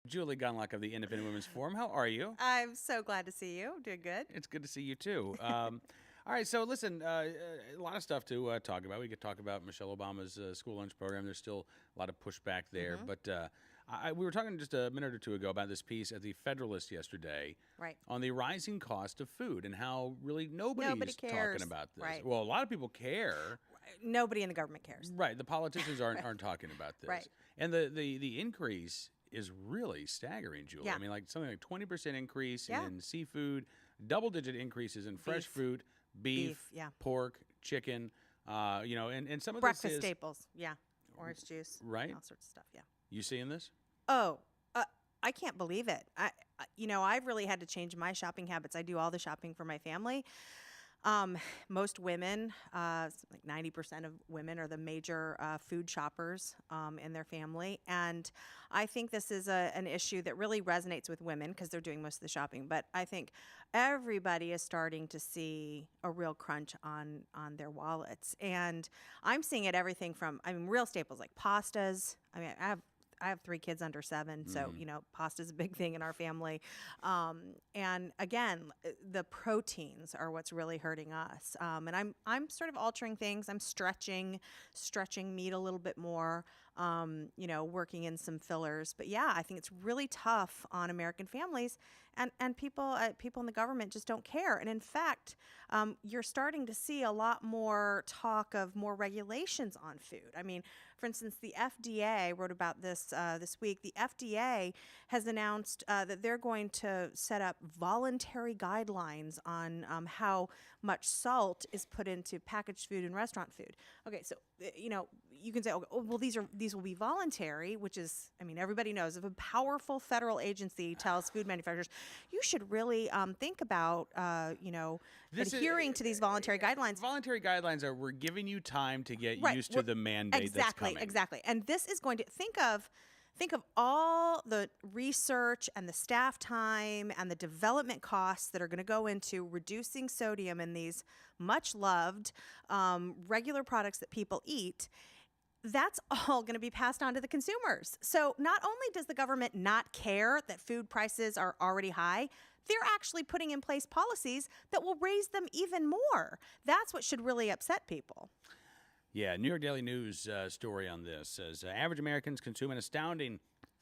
Julie Gunlock of the Independent Women's Forum. How are you? I'm so glad to see you. Doing good. It's good to see you, too. All right, so listen, a lot of stuff to talk about. We could talk about Michelle Obama's school lunch program. There's still a lot of pushback there. But we were talking just a minute or two ago about this piece at the Federalist yesterday on the rising cost of food and how really nobody's talking about this. Right. Well, a lot of people care. Nobody in the government cares. Right. The politicians aren't talking about this. Right. And the increase is really staggering, Julie. Yeah. I mean, like something like 20% increase Yeah. in seafood, double-digit increases in fresh fruit, beef, yeah. pork, chicken, and some of Breakfast this is staples, yeah. Orange juice, right? all sorts of stuff, yeah. You seeing this? Oh, I can't believe it. I've really had to change my shopping habits. I do all the shopping for my family. Most women, like 90% of women are the major food shoppers in their family. And I think this is an issue that really resonates with women because they're doing most of the shopping. But I think everybody is starting to see a real crunch on their wallets. And I'm seeing it everything from, real staples like pastas. I have 3 kids under 7, so, pasta's a big thing in our family. And again, the proteins are what's really hurting us. And I'm sort of altering things. I'm stretching meat a little bit more, working in some fillers. But yeah, I think it's really tough on American families, and people in the government just don't care. And in fact, you're starting to see a lot more talk of more regulations on food. For instance, the FDA wrote about this this week. The FDA has announced that they're going to set up voluntary guidelines on how much salt is put into packaged food and restaurant food. Okay, so you can say, oh, well, these will be voluntary, which is, everybody knows if a powerful federal agency tells food manufacturers, you should really think about, adhering to these voluntary guidelines. Voluntary guidelines are we're giving you time to get used to the mandate that's coming. Exactly. And this is going to think of all the research and the staff time and the development costs that are going to go into reducing sodium in these much loved regular products that people eat. That's all going to be passed on to the consumers. So not only does the government not care that food prices are already high, they're actually putting in place policies that will raise them even more. That's what should really upset people. Yeah, New York Daily News story on this says average Americans consume an astounding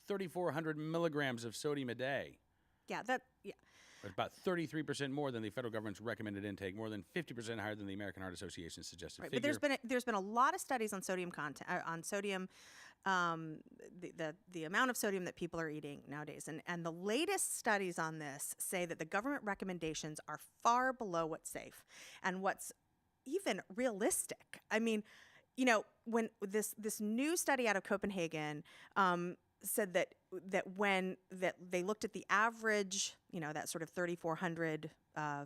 3,400 milligrams of sodium a day. Yeah. It's about 33% more than the federal government's recommended intake, more than 50% higher than the American Heart Association's suggested figure. But there's been a lot of studies on sodium content, the amount of sodium that people are eating nowadays, and the latest studies on this say that the government recommendations are far below what's safe and what's even realistic. When this new study out of Copenhagen said that when they looked at the average, that sort of 3,400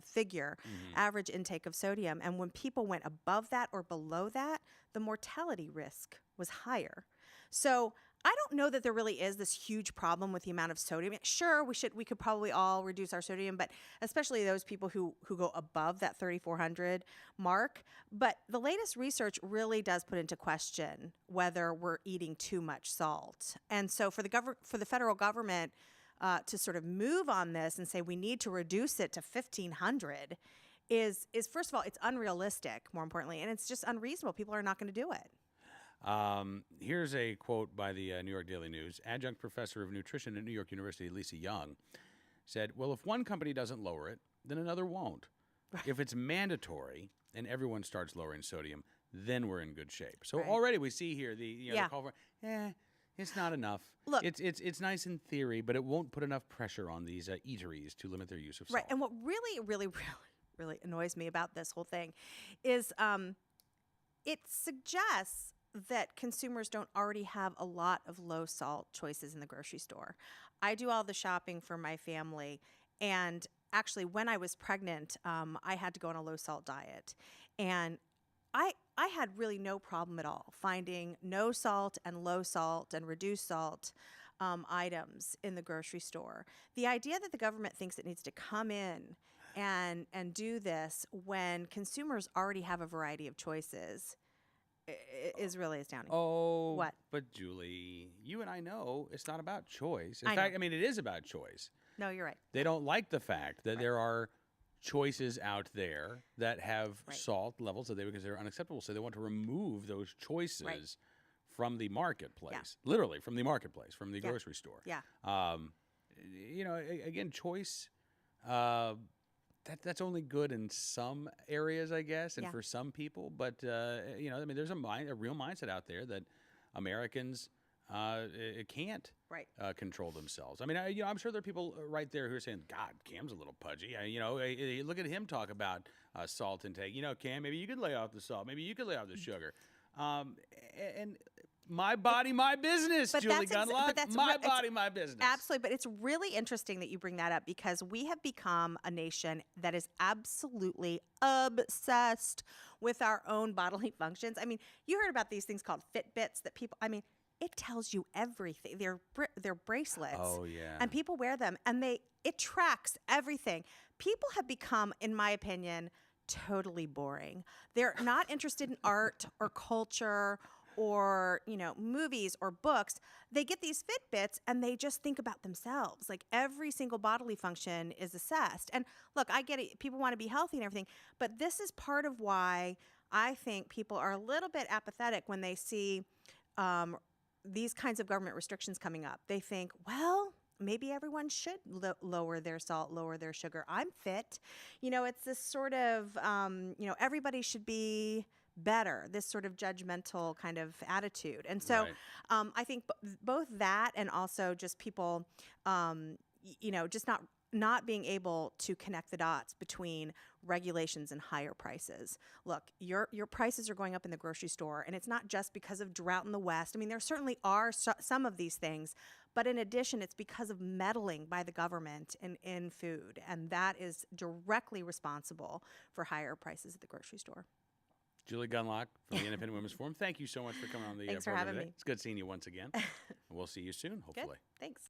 figure, average intake of sodium, and when people went above that or below that, the mortality risk was higher. So I don't know that there really is this huge problem with the amount of sodium. Sure, we could probably all reduce our sodium, but especially those people who go above that 3,400 mark. But the latest research really does put into question whether we're eating too much salt. And so for the federal government to sort of move on this and say we need to reduce it to 1,500 is first of all, it's unrealistic, more importantly, and it's just unreasonable. People are not going to do it. Here's a quote by the New York Daily News. Adjunct professor of nutrition at New York University, Lisa Young, said, well, if one company doesn't lower it, then another won't. If it's mandatory and everyone starts lowering sodium, then we're in good shape. So already we see here the call for, it's not enough. Look, it's nice in theory, but it won't put enough pressure on these eateries to limit their use of salt. Right, and what really annoys me about this whole thing is it suggests that consumers don't already have a lot of low salt choices in the grocery store. I do all the shopping for my family, and actually when I was pregnant, I had to go on a low salt diet, and I had really no problem at all finding no salt and low salt and reduced salt items in the grocery store. The idea that the government thinks it needs to come in and do this when consumers already have a variety of choices is really astounding. Oh, What? but Julie, you and I know it's not about choice. In I fact, know. I mean, it is about choice. No, you're right. They don't like the fact that Right. there are choices out there that have Right. salt levels that they would consider unacceptable. So they want to remove those choices from the marketplace, literally from the marketplace, from the grocery store. Yeah. You know, again, choice. That's only good in some areas, I guess, and Yeah. for some people. But you know, I mean, there's a real mindset out there that Americans can't Right. control themselves. I mean, you know, I'm sure there are people right there who are saying, "God, Cam's a little pudgy." You know, look at him talk about salt intake. You know, Cam, maybe you could lay off the salt. Maybe you could lay off the sugar. And my body, my business, But Julie that's Gunlock. but that's My it's body, my business. absolutely. But it's really interesting that you bring that up because we have become a nation that is absolutely obsessed with our own bodily functions. I mean, you heard about these things called Fitbits that people. I mean, it tells you everything. They're bracelets. Oh yeah. And people wear them, and it tracks everything. People have become, in my opinion, totally boring. They're not interested in art or culture or, you know, movies or books. They get these Fitbits and they just think about themselves. Like every single bodily function is assessed. And look, I get it. People want to be healthy and everything, but this is part of why I think people are a little bit apathetic when they see these kinds of government restrictions coming up. They think, well, maybe everyone should lower their salt, lower their sugar. I'm fit. You know, it's this sort of, you know, everybody should be better, this sort of judgmental kind of attitude. And so Right. I think both that and also just people, you know, just not being able to connect the dots between regulations and higher prices. Look, your prices are going up in the grocery store, and it's not just because of drought in the West. I mean, there certainly are some of these things, but in addition, it's because of meddling by the government in food, and that is directly responsible for higher prices at the grocery store. Julie Gunlock from the Independent Women's Forum. Thank you so much for coming on the Thanks for program having today. me. It's good seeing you once again. We'll see you soon, Good. hopefully. Thanks.